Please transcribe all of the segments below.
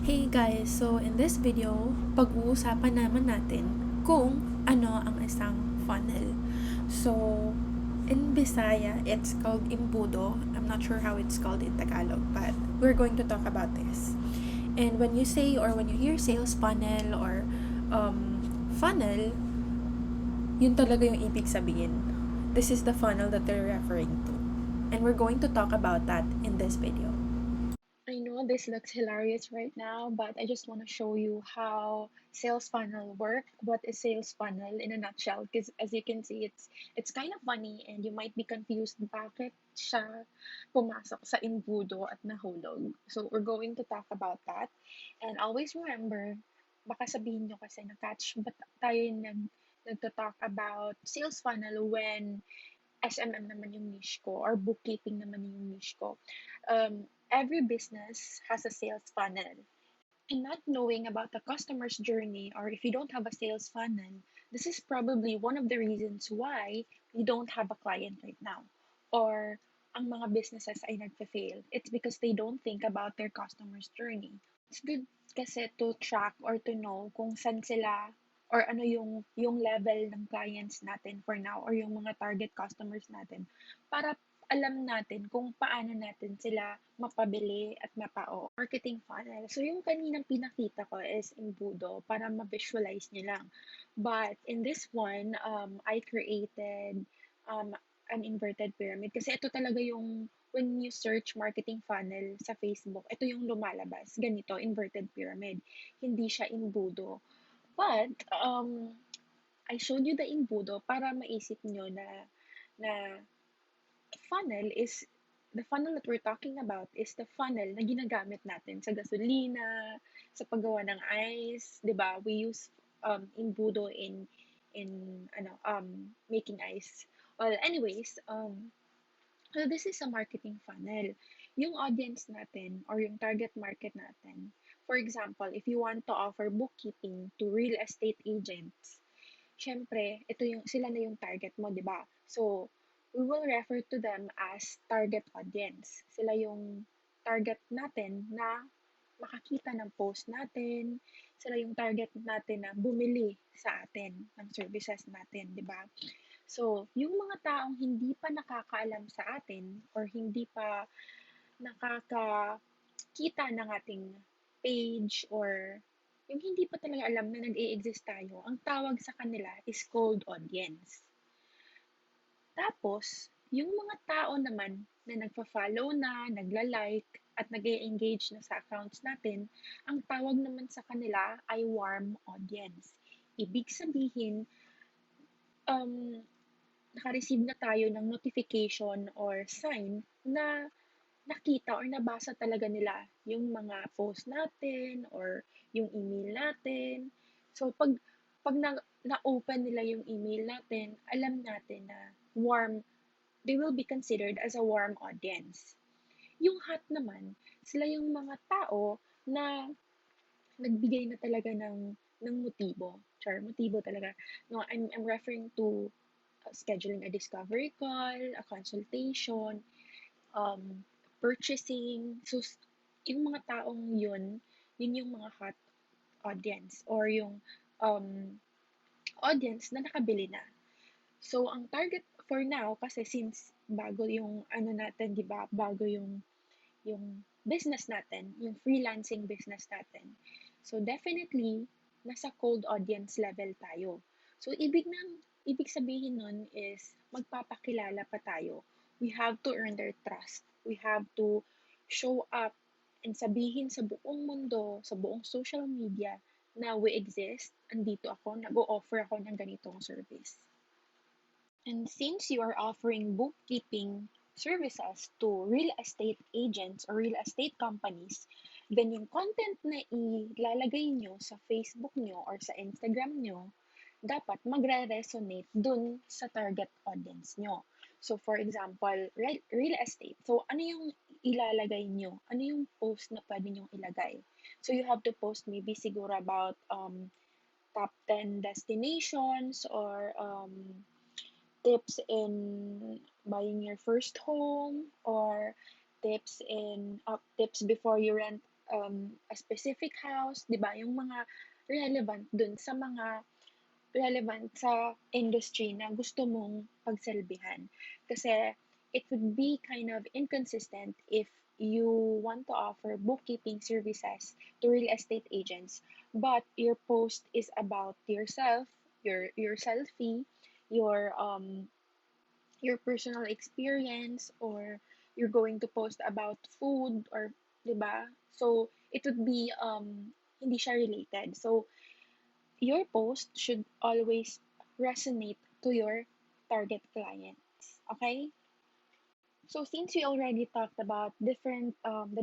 Hey guys, so in this video, pag-uusapan naman natin kung ano ang isang funnel. So, in Bisaya, it's called imbudo. I'm not sure how it's called in Tagalog, but we're going to talk about this. And when you say or when you hear sales funnel or funnel, yun talaga yung ibig sabihin. This is the funnel that they're referring to. And we're going to talk about that in this video. I know this looks hilarious right now, but I just want to show you how sales funnel work. What is sales funnel in a nutshell? Because as you can see, it's kind of funny and you might be confused bakit siya pumasok sa imbudo at nahulog. So we're going to talk about that. And always remember, baka sabihin nyo kasi na-catch, but tayo nagto-talk about sales funnel when SMM naman yung niche ko or bookkeeping naman yung niche ko. Every business has a sales funnel. And not knowing about the customer's journey, or if you don't have a sales funnel, this is probably one of the reasons why you don't have a client right now. Or ang mga businesses ay nagfa-fail. It's because they don't think about their customer's journey. It's good kasi to track or to know kung saan sila or ano yung level ng clients natin for now or yung mga target customers natin para alam natin kung paano natin sila mapabili at mapao. Marketing funnel. So, yung kaninang pinakita ko is Embudo para ma-visualize nyo lang. But in this one, I created an inverted pyramid kasi ito talaga yung when you search marketing funnel sa Facebook, ito yung lumalabas. Ganito, inverted pyramid. Hindi siya Embudo. But, I showed you the Embudo para maisip nyo na funnel is the funnel that we're talking about is the funnel na ginagamit natin sa gasolina, sa paggawa ng ice, 'di ba? We use imbudo in making ice. Well, anyways, so this is a marketing funnel. Yung audience natin or yung target market natin. For example, if you want to offer bookkeeping to real estate agents, syempre, ito yung, sila na yung target mo, di ba? So, we will refer to them as target audience. Sila yung target natin na makakita ng post natin. Sila yung target natin na bumili sa atin ng services natin, di ba? So, yung mga taong hindi pa nakakaalam sa atin or hindi pa nakakakita ng ating page or yung hindi pa talaga alam na nag-e-exist tayo, ang tawag sa kanila is cold audience. Tapos, yung mga tao naman na nagfa-follow na, nagla-like, at nag engage na sa accounts natin, ang tawag naman sa kanila ay warm audience. Ibig sabihin, um, naka-receive na tayo ng notification or sign na nakita or nabasa talaga nila yung mga post natin or yung email natin. So, pag na-open nila yung email natin, alam natin na they will be considered as a warm audience. Yung hot naman, sila yung mga tao na nagbigay na talaga ng motibo. Char, motibo talaga. No, I'm referring to scheduling a discovery call, a consultation, um, purchasing. So, yung mga taong yun yung mga hot audience or yung um, audience na nakabili na. So, ang target for now, kasi since bago yung ano natin, di ba, bago yung business natin, yung freelancing business natin. So, definitely, nasa cold audience level tayo. So, ibig sabihin nun is magpapakilala pa tayo. We have to earn their trust. We have to show up and sabihin sa buong mundo, sa buong social media na we exist, andito ako, nag-o-offer ako ng ganitong service. And since you are offering bookkeeping services to real estate agents or real estate companies, then yung content na ilalagay nyo sa Facebook nyo or sa Instagram nyo, dapat magre-resonate dun sa target audience nyo. So, for example, real estate. So, ano yung ilalagay nyo? Ano yung post na pwede nyo ilagay? So, you have to post maybe siguro about top 10 destinations or tips in buying your first home or tips before you rent a specific house, 'di ba? Yung mga relevant dun sa mga relevant sa industry na gusto mong pagselbihan. Kasi it would be kind of inconsistent if you want to offer bookkeeping services to real estate agents, but your post is about yourself, your selfie, your um your personal experience, or you're going to post about food, or 'di ba? So it would be hindi siya related. So your post should always resonate to your target clients. Okay? So since we already talked about the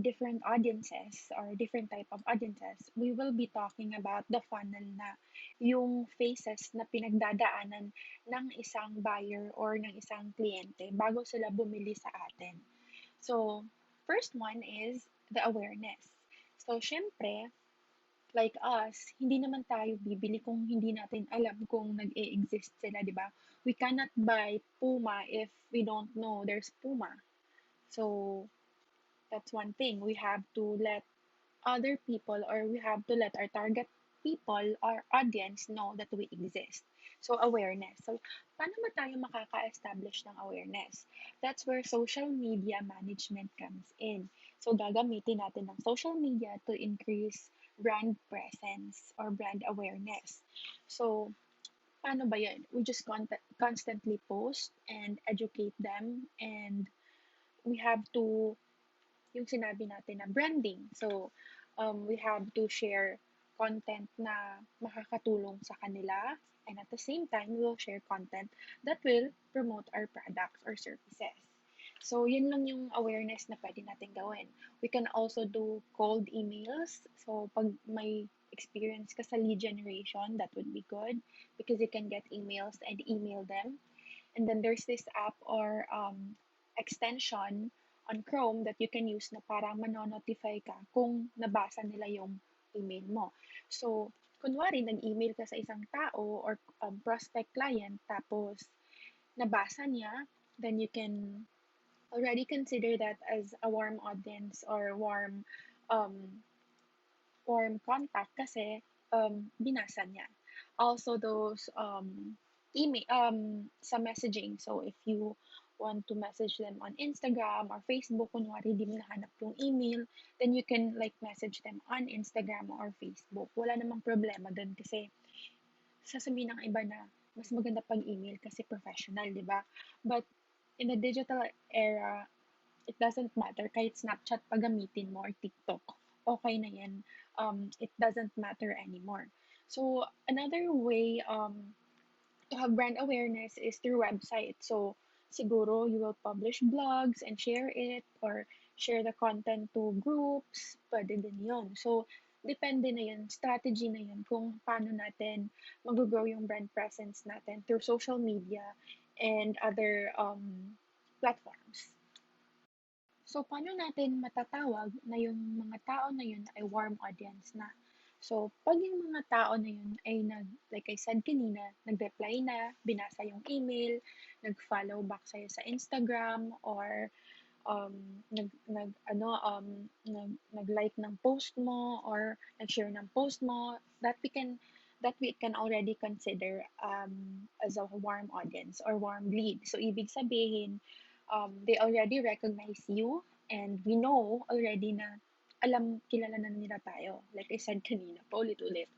different audiences or different type of audiences, we will be talking about the funnel na yung phases na pinagdadaanan ng isang buyer or ng isang kliyente bago sila bumili sa atin. So, first one is the awareness. So, syempre, like us, hindi naman tayo bibili kung hindi natin alam kung nag-e-exist sila, di ba? We cannot buy Puma if we don't know there's Puma. So, that's one thing. We have to let other people, or we have to let our target people, our audience, know that we exist. So, awareness. So, paano ba tayo makaka-establish ng awareness? That's where social media management comes in. So, gagamitin natin ng social media to increase brand presence or brand awareness. So, paano ba yun? We just constantly post and educate them, and we have to yung sinabi natin na branding. So, we have to share content na makakatulong sa kanila, and at the same time, we will share content that will promote our products or services. So, yun lang yung awareness na pwede natin gawin. We can also do cold emails. So, pag may experience ka sa lead generation, that would be good because you can get emails and email them. And then there's this app or extension on Chrome that you can use na para manonotify ka kung nabasa nila yung email mo. So, kunwari, nag-email ka sa isang tao or prospect client, tapos nabasa niya, then you can already consider that as a warm audience or um, warm contact kasi binasa niya. Also those email sa messaging. So if you want to message them on Instagram or Facebook, kunwari di mo nahanap yung email, then you can like message them on Instagram or Facebook. Wala namang problema dun kasi sasabihin ng iba na mas maganda pag email kasi professional, di ba? But in the digital era, it doesn't matter kahit Snapchat pa gamitin mo or TikTok, okay na yan. It doesn't matter anymore. So another way to have brand awareness is through website. So siguro you will publish blogs and share it, or share the content to groups, pwede din yun. So depende na yun, strategy na yun kung paano natin mag-grow yung brand presence natin through social media and other platforms. So, paano natin matatawag na yung mga tao na yun ay warm audience na? So, pag yung mga tao na yun ay like I said kanina, nag-reply na, binasa yung email, nag-follow back sa'yo sa Instagram, or nag-like ng post mo, or nag-share ng post mo, that we can already consider as a warm audience or warm lead. So, ibig sabihin, they already recognize you, and we know already na kilala na nila tayo. Like I said kanina, paulit-ulit.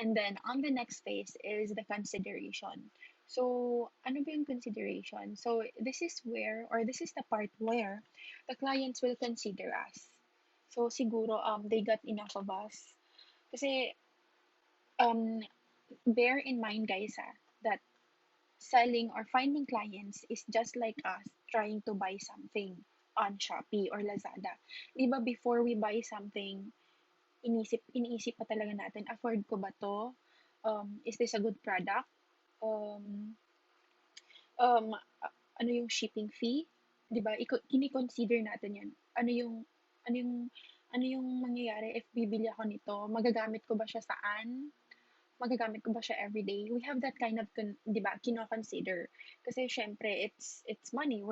And then, on the next phase is the consideration. So, ano ba yung consideration? So, this is the part where the clients will consider us. So, siguro, they got enough of us. Kasi, um, bear in mind, guys, that selling or finding clients is just like us trying to buy something on Shopee or Lazada. Di ba before we buy something, iniisip pa talaga natin, afford ko ba to? Is this a good product? Um, um, ano yung shipping fee? Di ba? Kini-consider natin yan. Ano yung, ano yung mangyayari if bibili ako nito? Magagamit ko ba siya saan? Magagamit ko ba siya everyday? We have that kind of, di ba, kino-consider. Kasi syempre, it's money.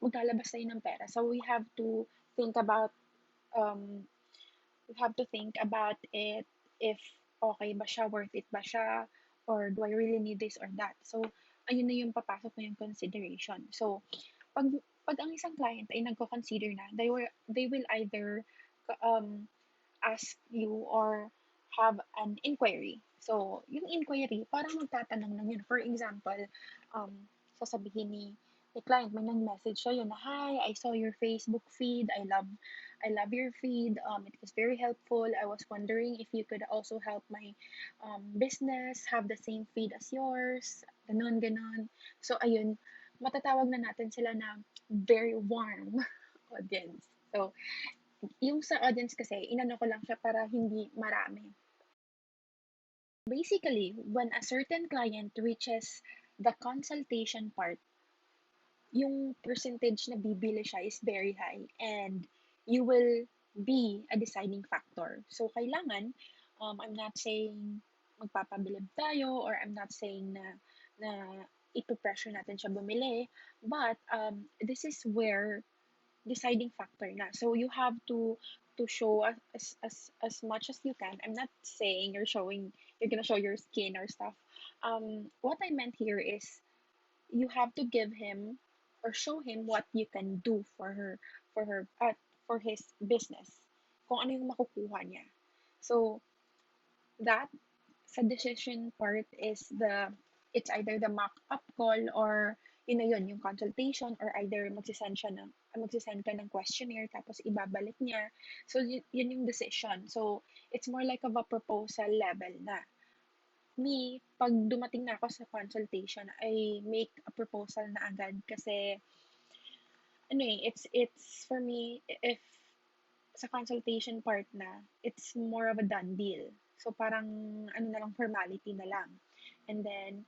Maglalabas tayo ng pera. So we have to think about um, You have to think about it, if okay ba siya, worth it ba siya, or do I really need this or that. So, ayun na yung papasok na yung consideration. So, pag pag ang isang client ay nagko-consider na, they will either ask you or have an inquiry. So, yung inquiry, parang magtatanong lang yun. For example, um, sasabihin ni client, may nag-message siya yun na, "Hi, I saw your Facebook feed. I love your feed. It was very helpful. I was wondering if you could also help my business have the same feed as yours." Ganon, ganon. So, ayun, matatawag na natin sila na very warm audience. So, yung sa audience kasi, inano ko lang siya para hindi marami. Basically, when a certain client reaches the consultation part, yung percentage na bibili siya is very high and you will be a deciding factor. So, kailangan, I'm not saying magpapabilib tayo or I'm not saying na ipo-pressure natin siya bumili, but this is where deciding factor na. So you have to show as much as you can. I'm not saying you're gonna show your skin or stuff. What I meant here is you have to give him or show him what you can do for his business. Kung ano yung makukuha niya. So that sa decision part is it's either the mock-up call or yun na yun, yung consultation, or either magsisend ka ng questionnaire tapos ibabalik niya. So, yun yung decision. So, it's more like of a proposal level na. Me, pag dumating na ako sa consultation, I make a proposal na agad kasi, ano eh, it's for me, if sa consultation part na, it's more of a done deal. So, parang, ano na lang, formality na lang. And then,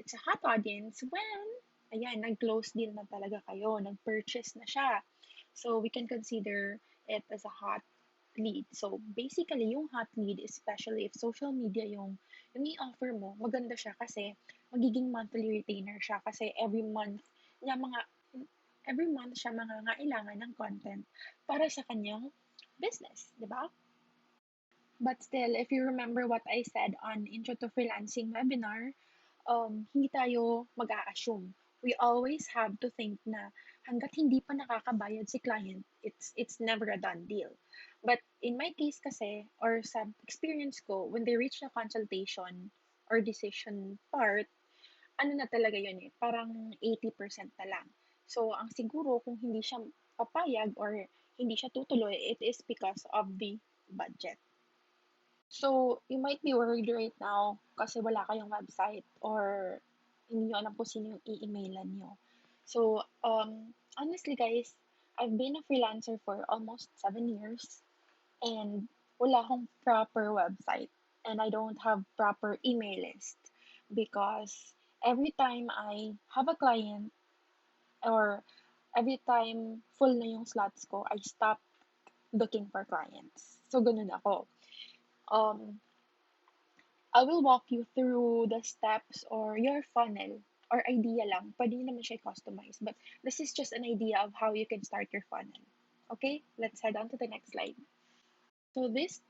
it's a hot audience when, ayan, nag-close deal na talaga kayo, nag-purchase na siya. So, we can consider it as a hot lead. So, basically, yung hot lead, especially if social media yung i-offer mo, maganda siya kasi magiging monthly retainer siya kasi every month siya mangangailangan ng content para sa kanyang business, di ba? But still, if you remember what I said on Intro to Freelancing webinar, hindi tayo mag-a-assume. We always have to think na hanggat hindi pa nakakabayad si client, it's never a done deal. But in my case kasi, or sa experience ko, when they reach the consultation or decision part, ano na talaga yun eh, parang 80% na lang. So, ang siguro kung hindi siya papayag or hindi siya tutuloy, it is because of the budget. So, you might be worried right now kasi wala kayong website or hindi nyo alam kung sino yung i-emailan nyo. So, honestly guys, I've been a freelancer for almost 7 years and wala akong proper website and I don't have proper email list because every time I have a client or every time full na yung slots ko, I stop looking for clients. So, ganun ako. Um, I will walk you through the steps or your funnel or idea lang. Pwede nyo naman siya customize. But this is just an idea of how you can start your funnel. Okay, let's head on to the next slide. So this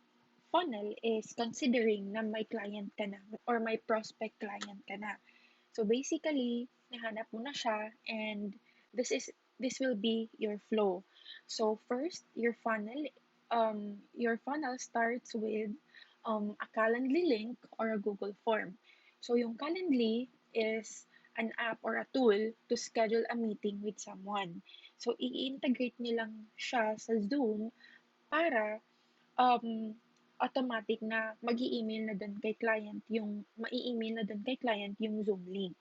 funnel is considering na may client ka na or may prospect client ka na. So basically, nahanap mo na siya and this will be your flow. So first, your funnel starts with a Calendly link or a Google form. So yung Calendly is an app or a tool to schedule a meeting with someone. So i-integrate nyo lang siya sa Zoom para automatic na mag-i-email na dun kay client yung mai-email na dun kay client yung Zoom link.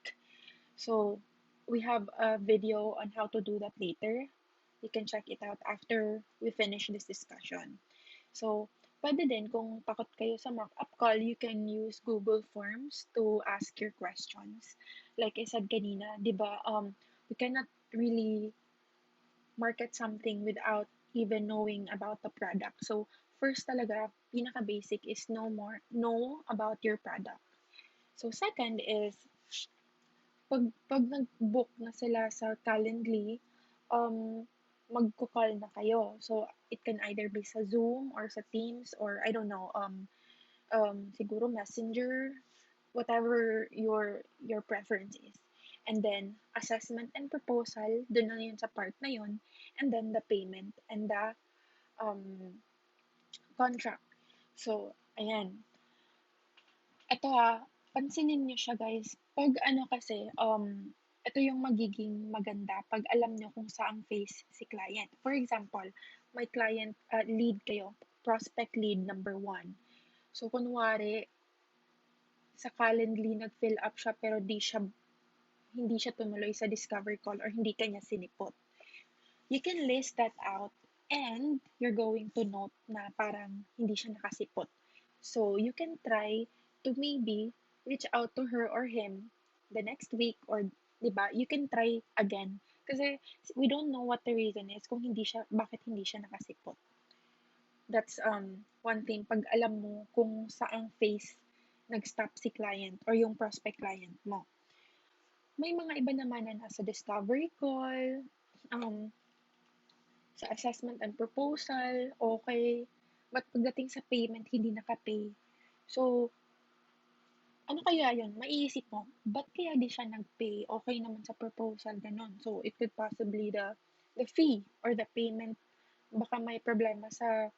So, we have a video on how to do that later. You can check it out after we finish this discussion. So, pwede din kung takot kayo sa mock-up call, you can use Google Forms to ask your questions. Like I said kanina, 'di ba? We cannot really market something without even knowing about the product. So, first talaga, pinaka-basic is know about your product. So, second is, pag nag-book na sila sa Calendly, magko-call na kayo. So, it can either be sa Zoom or sa Teams or I don't know, siguro Messenger, whatever your preference is. And then assessment and proposal, dun na yun sa part na yun, and then the payment and the um, contract. So, ayan. Ito pansinin niyo siya guys. Pag ano kasi, ito yung magiging maganda pag alam niyo kung saang phase si client. For example, may client lead kayo, prospect lead number 1. So, kunwari, sa Calendly nag-fill up siya pero hindi siya tumuloy sa discovery call or hindi kanya sinipot. You can list that out and you're going to note na parang hindi siya nakasipot. So, you can try to maybe reach out to her or him the next week or, di ba, you can try again. Kasi we don't know what the reason is kung bakit hindi siya nakasipot. That's one thing, pag alam mo kung saang phase nag-stop si client or yung prospect client mo. May mga iba naman na nasa discovery call, um, sa assessment and proposal, okay. But pagdating sa payment, hindi naka-pay. So, ano kaya yun? Maiisip mo, ba't kaya di siya nag-pay? Okay naman sa proposal, ganun. So, it could possibly the fee or the payment, baka may problema sa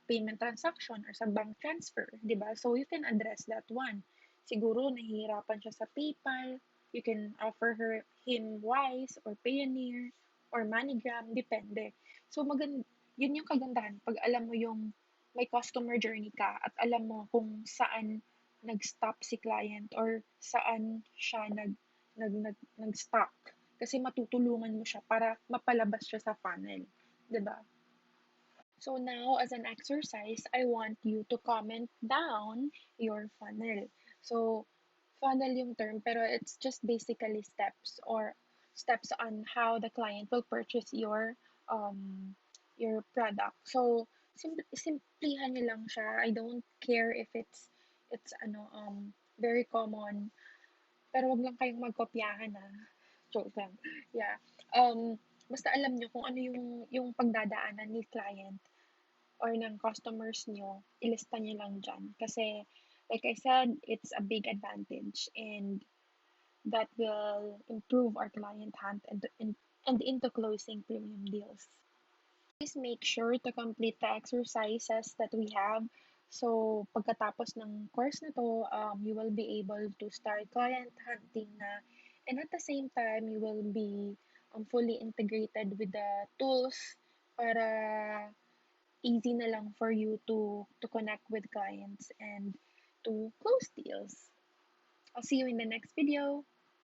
payment transaction or sa bank transfer, di ba? So, you can address that one. Siguro, nahihirapan siya sa PayPal. You can offer him Wise or Payoneer or MoneyGram, depende. So, yun yung kagandahan. Pag alam mo yung may customer journey ka at alam mo kung saan nag-stop si client or saan siya nag-stuck. Kasi matutulungan mo siya para mapalabas siya sa funnel. 'Di ba? So now, as an exercise, I want you to comment down your funnel. So, funnel yung term, pero it's just basically steps on how the client will purchase your product. So, simplihan nyo lang siya. I don't care if it's very common, pero wag lang kayong magkopyahan Joke lang. Yeah. Basta alam nyo kung ano yung pagdadaanan ni client or ng customers nyo, ilista nyo lang dyan. Kasi, like I said, it's a big advantage and that will improve our client hunt and into closing premium deals. Please make sure to complete the exercises that we have. So, pagkatapos ng course na to, you will be able to start client hunting na. And at the same time, you will be fully integrated with the tools para easy na lang for you to connect with clients and to close deals. I'll see you in the next video.